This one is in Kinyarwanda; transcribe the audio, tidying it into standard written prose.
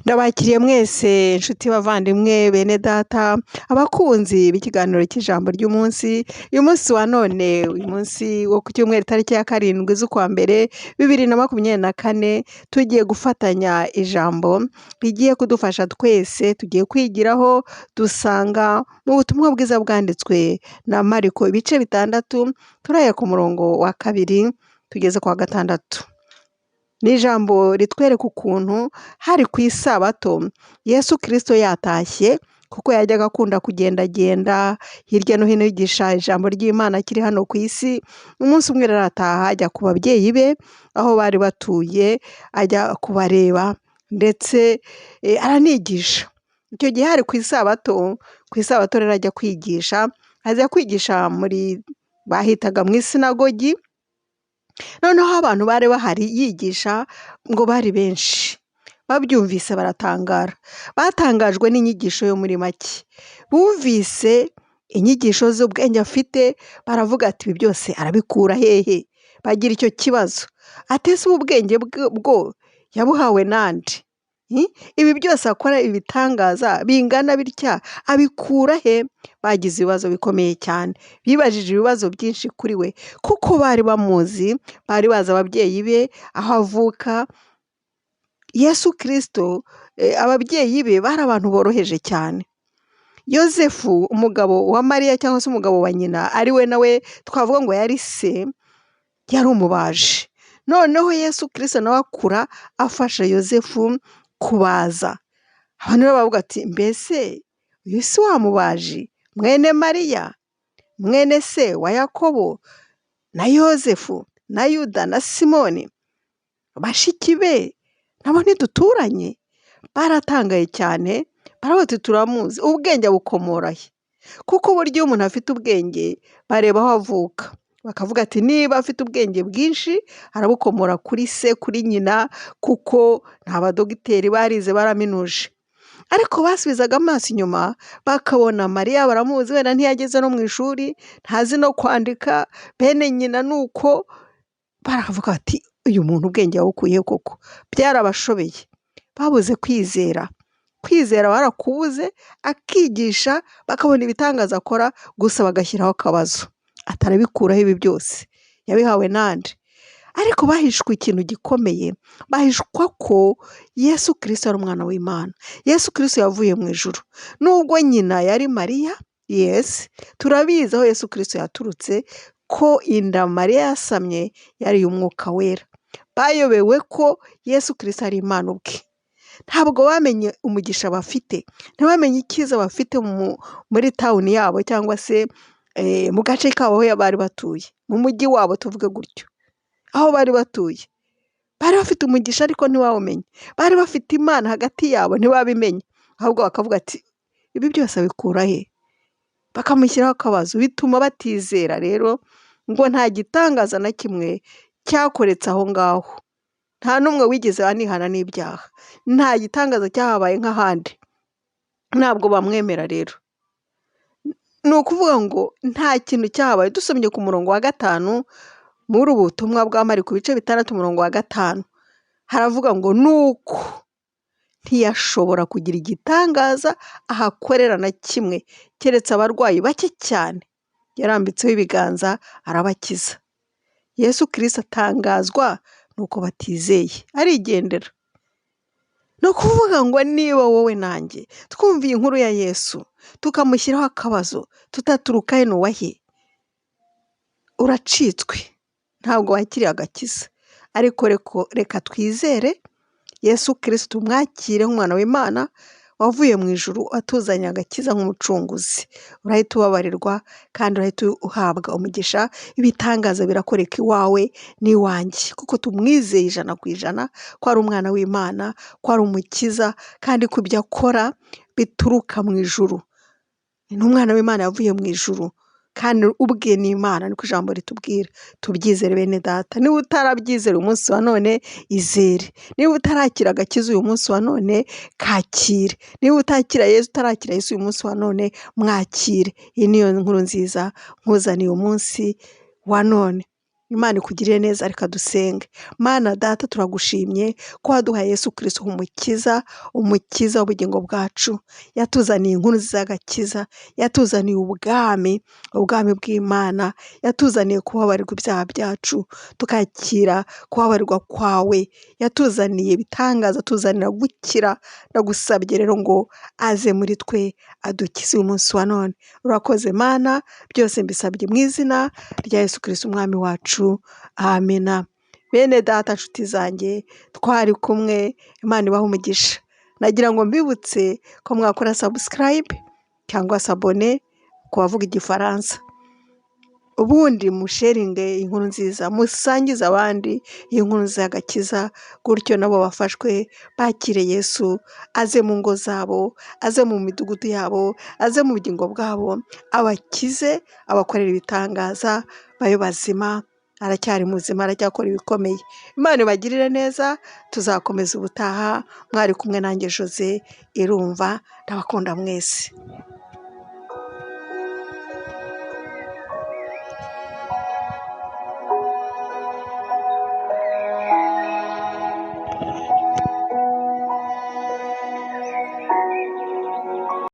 Ndabakiriye mwese nshuti bavandimwe bene data abakunzi b'ikiganiro cy'ijambo ry'umunsi. Uyu munsi wa none, uyu munsi wo ku cyumweru tariki ya 7 z'ukwa mbere 2024, tugiye gufatanya ijambo rigiye kudufasha twese. Tugiye kwigiraho dusanga mu butumwa bwiza bwanditswe na Mariko ibice 6, turaya ku murongo wa 2 tugeze kwa 6. Ni ijambo ritwereka ukuntu hari ku isabato Yesu Kristo yatashye, kuko yajyaga akunda kugendagenda hirya no hino yigisha ijambo ry'Imana akiri hano ku isi. Umunsi umwe rero arataha ajya ku babyeyi be aho bari batuye, ajya kubareba ndetse aranigisha. Icyo gihe hari ku isabato rero ajya kwigisha, ajya kwigisha bahitaga mu isinagogi. Noneho abantu bari bahari yigisha ngo bari benshi, babyumvise baratangara, batangajwe n'inyigisho yo muri make. Bumvise inyigisho z'ubwenge afite, baravuga ati ibi byose arabikura hehe? Bagira icyo kibazo, atese ubu bwenge bwo yabuhawe nande? Ibi byose akora, ibitangaza bingana bitya abikura he? Bagize ibibazo bikomeye cyane, bibajije ibibazo byinshi kuri we, kuko bari bamuzi, bari bazi ababyeyi be, aho avuka. Yesu Kristo, ababyeyi be bari abantu boroheje cyane. Yosefu, umugabo wa Mariya cyangwa se umugabo wa nyina, ari we nawe twavuga ngo yari se, yari umubaji. Noneho Yesu Kristo nawe akura afasha Yosefu kubaza. Abantu rero bavuga ati mbese uyu si wa mubaji, mwene Mariya, mwene se wa Yakobo na Yosefu na Yuda na Simoni, bashiki be nabo ntiduturanye? Baratangaye cyane, baravuga ati turamuzi, ubwenge bukomora he? Kuko burya iyo umuntu afite ubwenge bareba aho avuka, bakavuga ati niba afite ubwenge bwinshi arabukomora kuri se, kuri nyina, kuko nta badogiteri barize baraminuje. Ariko basubizaga amaso inyuma bakabona Mariya baramuzi, wenda ntiyageze no mu ishuri, ntazi no kwandika, bene nyina nuko, baravuga bati uyu muntu ubwenge yabukuye koko? Byarabashobeye, babuze kwizera barakubuze. Akigisha bakabona ibitangaza akora, gusa bagashyiraho akabazo, atarabikuraho ibi byose yabihawe nande? Ariko bahishwe ikintu gikomeye, bahishwa ko Yesu Kristo ari umwana w'Imana. Yesu Kristo yavuye mu ijuru. Nubwo nyina yari Mariya, yes, turabizi aho Yesu Kristo yaturutse, ko inda Mariya yasamye yari iy'Umwuka Wera. Bayobewe ko Yesu Kristo ari Imana ubwe. Ntabwo bamenye umugisha bafite, ntibamenye icyiza bafite muri tawuni yabo, cyangwa se mu gace kabo aho bari batuye, mu mujyi wabo tuvuge gutyo. Aho bari batuye bari bafite umugisha, ariko ntibawumenye. Bari bafite Imana hagati yabo, ntibabimenye, ahubwo bakavuga ati ibi byose abikura he? Bakamushyiraho akabazo, bituma batizera. Rero ngo nta gitangaza na kimwe cyakoretse aho ngaho, nta n'umwe wigeze anihana n'ibyaha, nta gitangaza cyahabaye nk'ahandi. Ntabwo bamwemera rero, ni ukuvuga ngo nta kintu cyahabaye. Dusomye ku murongo wa 5 muri ubu butumwa bwa Mariko ibice 6 umurongo wa 5, haravuga ngo nuko ntiyashobora kugira igitangaza ahakorera na kimwe, keretse abarwayi bake cyane yarambitseho ibiganza arabakiza. Yesu Kristo atangazwa nuko batizeye, arigendera. Ni ukuvuga ngo niba wowe nanjye twumviye inkuru ya Yesu tukamushyiraho akabazo, tutaturuka heno wahe, uracitswe, ntabwo wakiriye agakiza. Ariko reka twizere Yesu Kristo, tumwakire nk'umwana w'Imana wavuye mu ijuru atuzanye agakiza nk'umucunguzi. Urahita ubabarirwa kandi urahita uhabwa umugisha. Ibitangaza birakoreka iwawe n'iwanjye, kuko tumwizeye 100% ko ari umwana w'Imana, ko ari umukiza, kandi ko ibyo akora bituruka mu ijuru. Ni umwana w'Imana yavuye mu ijuru, kandi ubwe ni Imana, niko ijambo ritubwira. Tubyizere bene data. Niba utarabyizera uyu munsi wa none, izere. Niba utarakira agakiza uyu munsi wa none, kakire. Niba utarakira Yesu uyu munsi wa none, mwakire. Iyi niyo nkuru nziza nkuzaniye umunsi wa none. Imana ikugirire neza, reka dusenge. Mana Data, turagushimye ko waduhaye Yesu Kristo umukiza, umukiza w'ubugingo bwacu. Yatuzaniye inkuru z'agakiza, yatuzaniye ubwami bw'Imana, yatuzaniye kubabarirwa ibyaha byacu, tukakira kubabarirwa kwawe, yatuzaniye ibitangaza, atuzanira gukira. Ndagusabye rero ngo aze muri twe adukize uyu munsi wa none. Urakoze Mana, byose mbisabye mu izina rya Yesu Kristo umwami wacu, amina. Bene Data, nshuti zanjye, twari kumwe, Imana ibahe umugisha. Nagira ngo mbibutse ko mwakora subscribe cyangwa se abone ku bavuga igifaransa, ubundi musharinge inkuru nziza, musangize abandi iyi nkuru nziza y'agakiza, gutyo nabo bafashwe bakire Yesu, aze mu ngo zabo, aze mu midugudu yabo, aze mu bugingo bwabo, abakize, abakorera ibitangaza, babe bazima. Aracyari muzima, aracyakora ibikomeye. Imana ibagirire neza, tuzakomeza ubutaha. Mwari kumwe nanjye Jose Irumva, ndabakunda mwese.